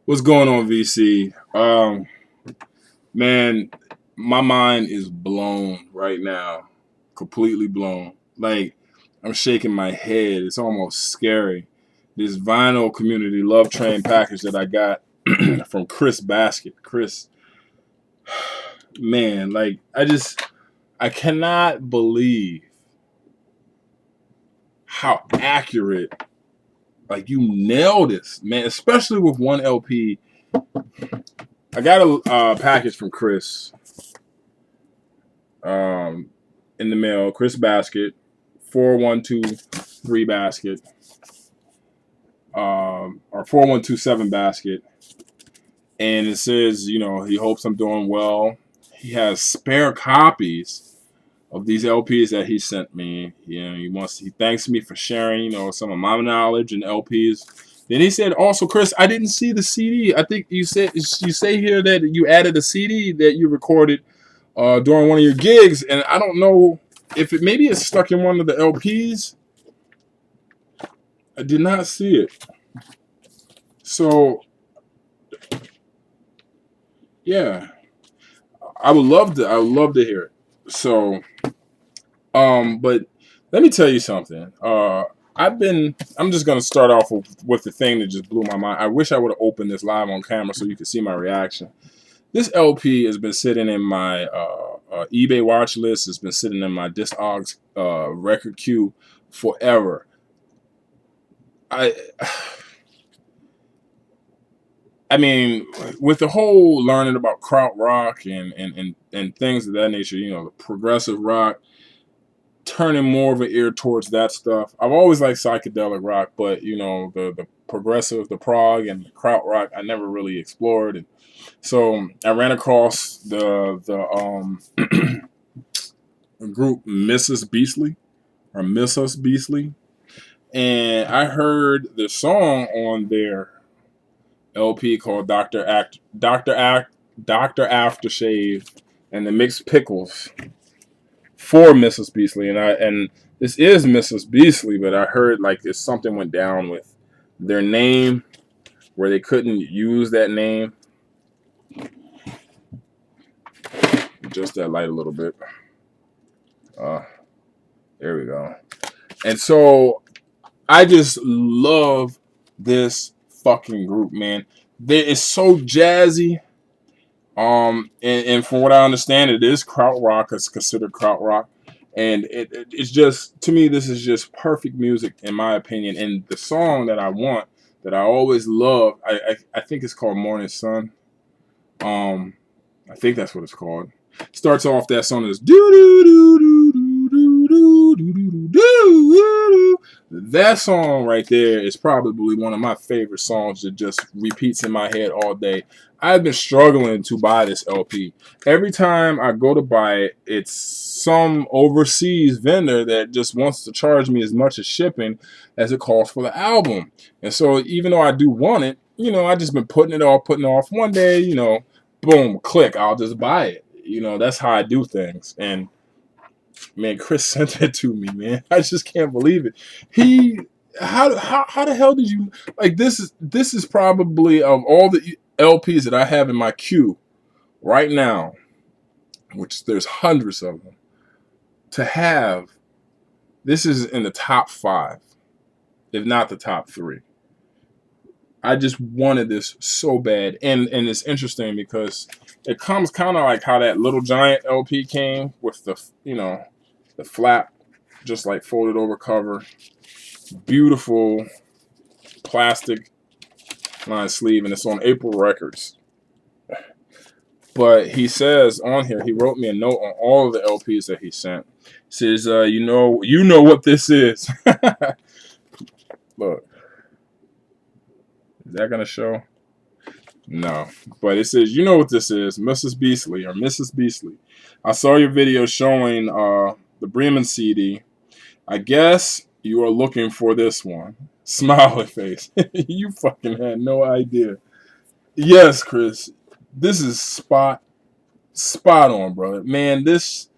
What's going on, VC? Man, my mind is blown right now. Completely blown. Like, I'm shaking my head. It's almost scary. This vinyl community love train package that I got from Chris Basket. Chris, man, like, I cannot believe how accurate, like, you nailed this, man, especially with one LP. I got a package from Chris in the mail. Chris Basket, 4123 basket, or 4127 basket. And it says, you know, he hopes I'm doing well. He has spare copies of these LPs that he sent me. You know, he thanks me for sharing, you know, some of my knowledge and LPs. Then he said, also, Chris, I didn't see the CD. I think you say here that you added a CD that you recorded during one of your gigs, and I don't know if maybe it's stuck in one of the LPs. I did not see it. So, yeah, I would love to hear it. So, but let me tell you something. I'm just gonna start off with the thing that just blew my mind. I wish I would have opened this live on camera so you could see my reaction. This LP has been sitting in my eBay watch list. It's been sitting in my Discogs record queue forever. I mean, with the whole learning about krautrock and things of that nature, you know, the progressive rock, turning more of an ear towards that stuff. I've always liked psychedelic rock, but you know, the progressive, the prog, and the krautrock, I never really explored. And so I ran across the group Mrs. Beasley or Miss Us Beasley, and I heard the song on their LP called Dr. Aftershave and the Mixed Pickles for Mrs. Beasley, and this is Mrs. Beasley, but I heard like if something went down with their name where they couldn't use that name. Adjust that light a little bit. There we go. And so I just love this fucking group, man. It's so jazzy. And from what I understand, it is krautrock. It's considered krautrock, and it's just, to me, this is just perfect music in my opinion. And the song that I want, that I always love, I think it's called Morning Sun. I think that's what it's called. Starts off, that song is do do do do do do do do do do. That song right there is probably one of my favorite songs that just repeats in my head all day. I've been struggling to buy this LP. Every time I go to buy it, it's some overseas vendor that just wants to charge me as much as shipping as it costs for the album. And so even though I do want it, you know, I just been putting it off. One day, you know, boom, click, I'll just buy it. You know, that's how I do things. And man, Chris sent it to me, man. I just can't believe it. How the hell did you, like, this is probably, of all the LPs that I have in my queue right now, which there's hundreds of them, to have, this is in the top 5, if not the top 3. I just wanted this so bad, and it's interesting because it comes kind of like how that Little Giant LP came with the, you know, the flap, just like folded over cover, beautiful plastic lined sleeve, and it's on April Records. But he says on here, he wrote me a note on all of the LPs that he sent. He says, you know what this is. Look. Is that going to show? No. But it says, you know what this is, Mrs. Beasley or Mrs. Beasley. I saw your video showing the Bremen CD. I guess you are looking for this one. Smiley face. You fucking had no idea. Yes, Chris. This is spot on, brother. Man, this,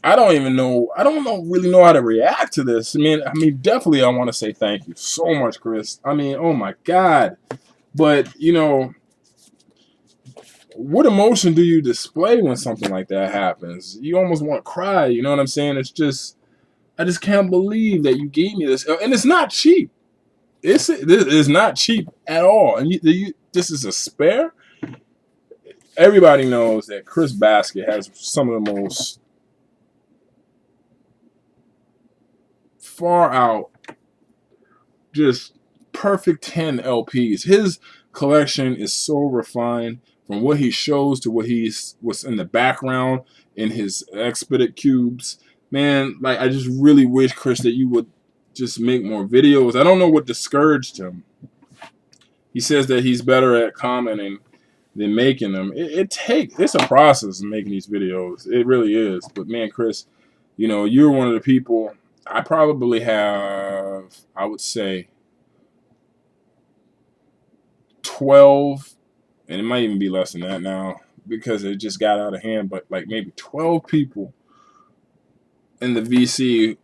I don't really know how to react to this. I mean, definitely I want to say thank you so much, Chris. I mean, oh my God. But, you know, what emotion do you display when something like that happens? You almost want to cry, you know what I'm saying? It's just, I just can't believe that you gave me this. And it's not cheap. This is not cheap at all. And this is a spare? Everybody knows that Chris Basket has some of the most far out, just perfect 10 LPs. His collection is so refined from what he shows to what's in the background in his Expedit cubes. Man, like, I just really wish, Chris, that you would just make more videos. I don't know what discouraged him. He says that he's better at commenting than making them. It's a process of making these videos. It really is. But man, Chris, you know, you're one of the people. I probably have, I would say, 12, and it might even be less than that now because it just got out of hand, but like maybe 12 people in the VC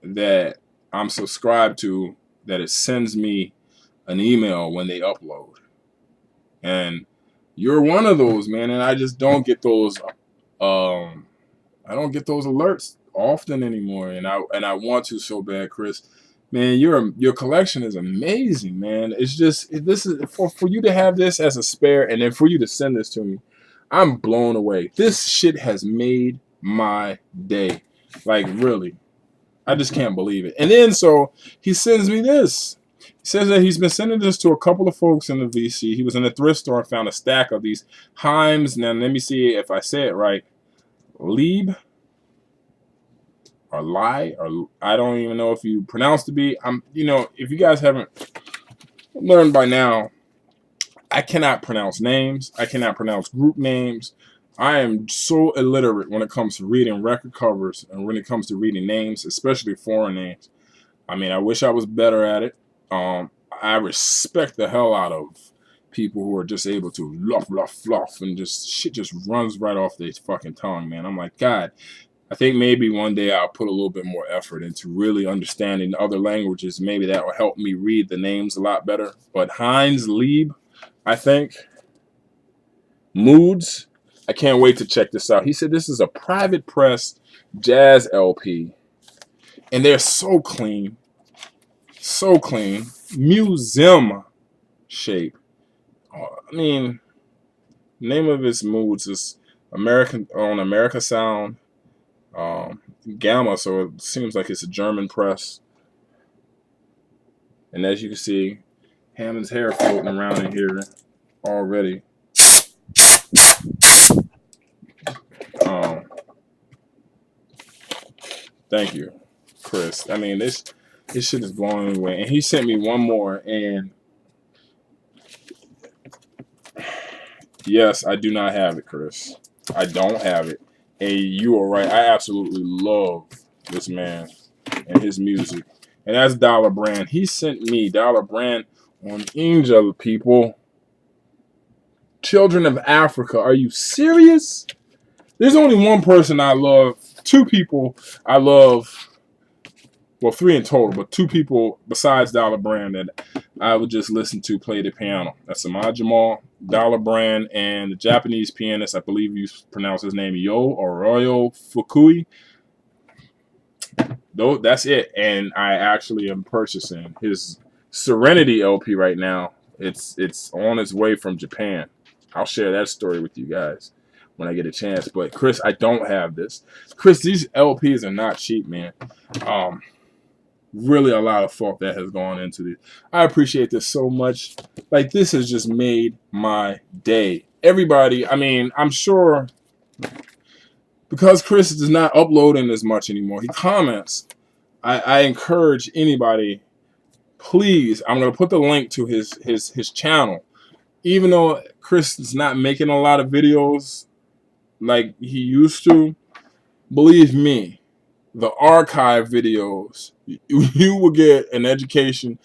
that I'm subscribed to that it sends me an email when they upload. And you're one of those, man, and I just don't get those I don't get those alerts often anymore, and I want to so bad, Chris. Man, your collection is amazing, man. It's just, this is for you to have this as a spare, and then for you to send this to me. I'm blown away. This shit has made my day. Like, really. I just can't believe it. And then so he sends me this. He says that he's been sending this to a couple of folks in the VC. He was in a thrift store and found a stack of these Heinz. Now let me see if I say it right. Lieb. Or lie, or I don't even know if you pronounce the B. You know, if you guys haven't learned by now, I cannot pronounce names. I cannot pronounce group names. I am so illiterate when it comes to reading record covers and when it comes to reading names, especially foreign names. I mean, I wish I was better at it. I respect the hell out of people who are just able to fluff, and just shit just runs right off their fucking tongue, man. I'm like, God. I think maybe one day I'll put a little bit more effort into really understanding other languages. Maybe that will help me read the names a lot better. But Heinz Lieb, I think. Moods. I can't wait to check this out. He said this is a private press jazz LP. And they're so clean. So clean. Museum shape. I mean, name of his Moods is America Sound. Gamma, so it seems like it's a German press. And as you can see, Hammond's hair floating around in here already. Thank you, Chris. I mean, this shit is blowing me away. And he sent me one more, and yes, I do not have it, Chris. I don't have it. And you are right. I absolutely love this man and his music. And that's Dollar Brand. He sent me Dollar Brand on Angel, people. Children of Africa. Are you serious? There's only one person I love. Two people I love. Well, three in total, but two people besides Dollar Brand that I would just listen to play the piano. That's Ahmad Jamal, Dollar Brand, and the Japanese pianist, I believe you pronounce his name Yo Oroyo Fukui. Though that's it. And I actually am purchasing his Serenity LP right now. It's on its way from Japan. I'll share that story with you guys when I get a chance. But Chris, I don't have this. Chris, these LPs are not cheap, man. Really a lot of thought that has gone into this. I appreciate this so much. Like, this has just made my day. Everybody, I mean, I'm sure because Chris is not uploading as much anymore, he comments. I encourage anybody, please, I'm going to put the link to his channel. Even though Chris is not making a lot of videos like he used to, believe me, the archive videos, you will get an education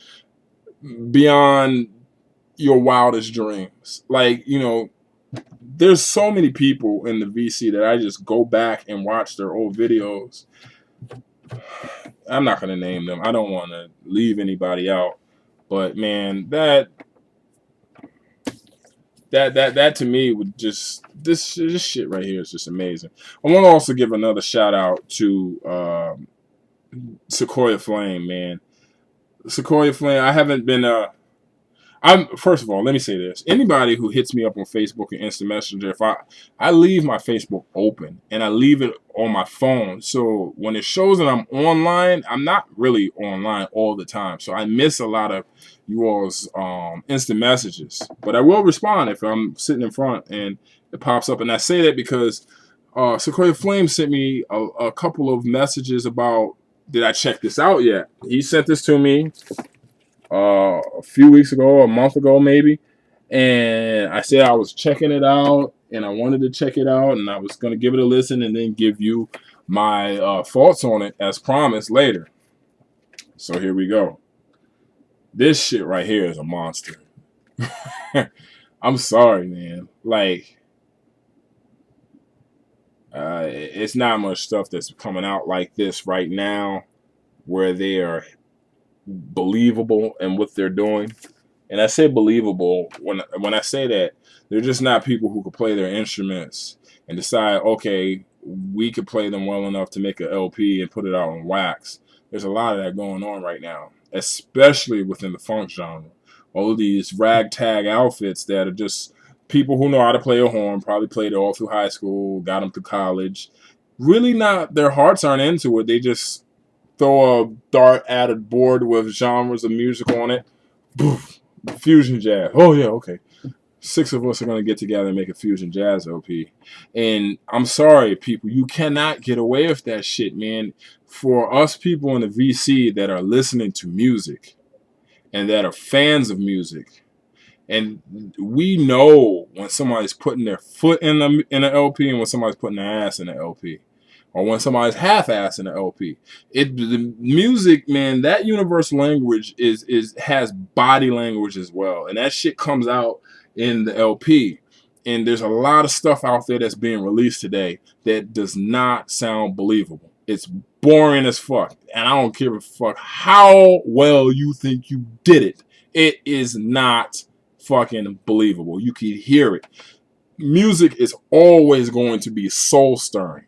beyond your wildest dreams. Like, you know, there's so many people in the VC that I just go back and watch their old videos. I'm not going to name them. I don't want to leave anybody out. But, man, that that to me would just this shit right here is just amazing. I want to also give another shout out to Sequoia Flame, man. Sequoia Flame. I haven't been I'm first of all, let me say this. Anybody who hits me up on Facebook and Instant Messenger, if I leave my Facebook open and I leave it on my phone, so when it shows that I'm online, I'm not really online all the time. So I miss a lot of you all's instant messages. But I will respond if I'm sitting in front and it pops up. And I say that because Sequoia Flame sent me a couple of messages about, did I check this out yet? He sent this to me a few weeks ago, a month ago maybe, and I said I was checking it out and I wanted to check it out and I was going to give it a listen and then give you my thoughts on it as promised later. So here we go. This shit right here is a monster. I'm sorry, man. Like, it's not much stuff that's coming out like this right now where they are believable in what they're doing. And I say believable when I say that they're just not people who could play their instruments and decide, okay, we could play them well enough to make an LP and put it out on wax. There's a lot of that going on right now, especially within the funk genre. All of these ragtag outfits that are just people who know how to play a horn, probably played it all through high school, got them through college. Really not, their hearts aren't into it. They just throw a dart at a board with genres of music on it. Boof, fusion jazz. Oh yeah, okay. 6 of us are going to get together and make a fusion jazz LP. And I'm sorry, people, you cannot get away with that shit, man. For us people in the VC that are listening to music and that are fans of music, and we know when somebody's putting their foot in an LP and when somebody's putting their ass in an LP. Or when somebody's half-ass in an LP. The music, man, that universal language has body language as well. And that shit comes out in the LP. And there's a lot of stuff out there that's being released today that does not sound believable. It's boring as fuck. And I don't give a fuck how well you think you did it. It is not fucking believable. You can hear it. Music is always going to be soul-stirring.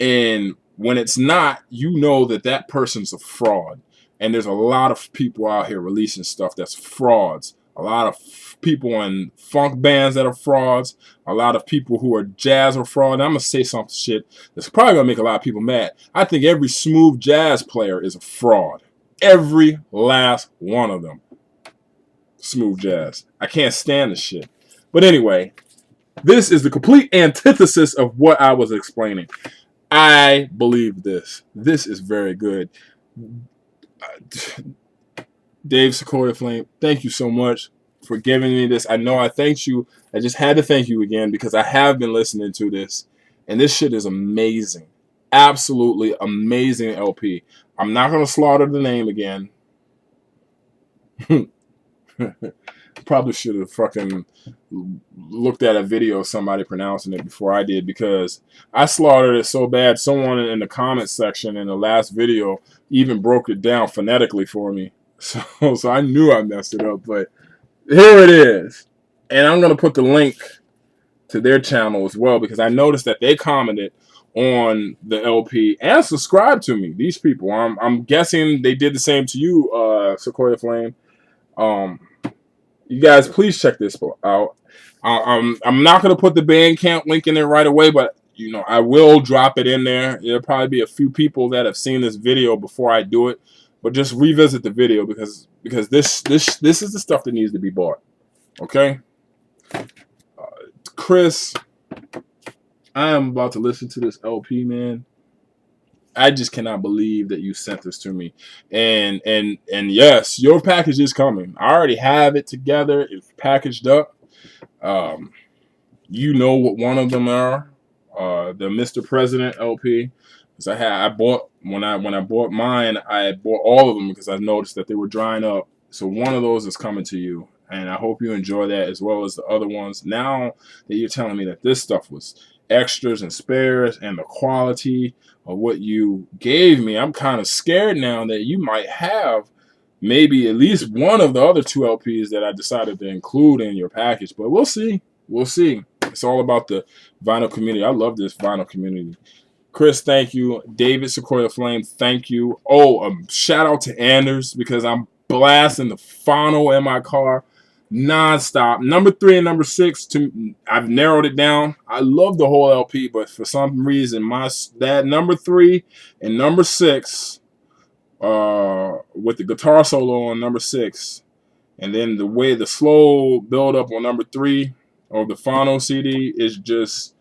And when it's not, you know that that person's a fraud. And there's a lot of people out here releasing stuff that's frauds. A lot of people in funk bands that are frauds. A lot of people who are jazz are fraud. And I'm going to say some shit that's probably going to make a lot of people mad. I think every smooth jazz player is a fraud. Every last one of them. Smooth jazz. I can't stand the shit. But anyway, this is the complete antithesis of what I was explaining. I believe this. This is very good. Dave Sequoia Flame, thank you so much for giving me this. I know I thanked you. I just had to thank you again because I have been listening to this. And this shit is amazing. Absolutely amazing LP. I'm not going to slaughter the name again. Probably should have fucking looked at a video of somebody pronouncing it before I did because I slaughtered it so bad. Someone in the comment section in the last video even broke it down phonetically for me. So I knew I messed it up, but here it is. And I'm going to put the link to their channel as well because I noticed that they commented on the LP and subscribed to me. These people, I'm guessing they did the same to you, Sequoia Flame. You guys, please check this out. I'm not going to put the Bandcamp link in there right away, but you know I will drop it in there. There'll probably be a few people that have seen this video before I do it, but just revisit the video because this is the stuff that needs to be bought. Okay, Chris, I am about to listen to this LP, man. I just cannot believe that you sent this to me. And yes, your package is coming. I already have it together. It's packaged up. You know what one of them are. The Mr. President LP. Because I bought when I bought mine, I bought all of them because I noticed that they were drying up. So one of those is coming to you. And I hope you enjoy that as well as the other ones. Now that you're telling me that this stuff was extras and spares and the quality of what you gave me, I'm kind of scared now that you might have maybe at least one of the other 2 LPs that I decided to include in your package. But we'll see. We'll see. It's all about the vinyl community. I love this vinyl community. Chris, thank you. David, Sequoia Flame, thank you. Oh, shout out to Anders because I'm blasting the Phono in my car nonstop. Number 3 and number 6, I've narrowed it down. I love the whole LP, but for some reason, that number 3 and number 6, with the guitar solo on number 6, and then the way the slow build up on number 3 of the Phono CD is just,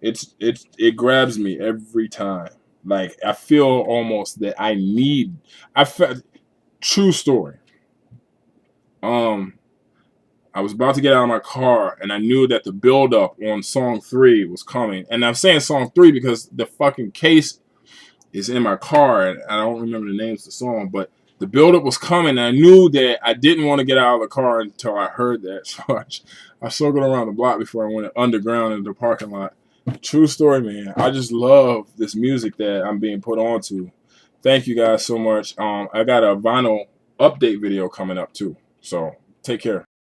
it grabs me every time. Like, I feel almost that I felt, true story. I was about to get out of my car, and I knew that the build-up on song 3 was coming. And I'm saying song 3 because the fucking case is in my car, and I don't remember the names of the song, but the build-up was coming, and I knew that I didn't want to get out of the car until I heard that. So I circled around the block before I went underground into the parking lot. True story, man. I just love this music that I'm being put on to. Thank you guys so much. I got a vinyl update video coming up, too. So take care.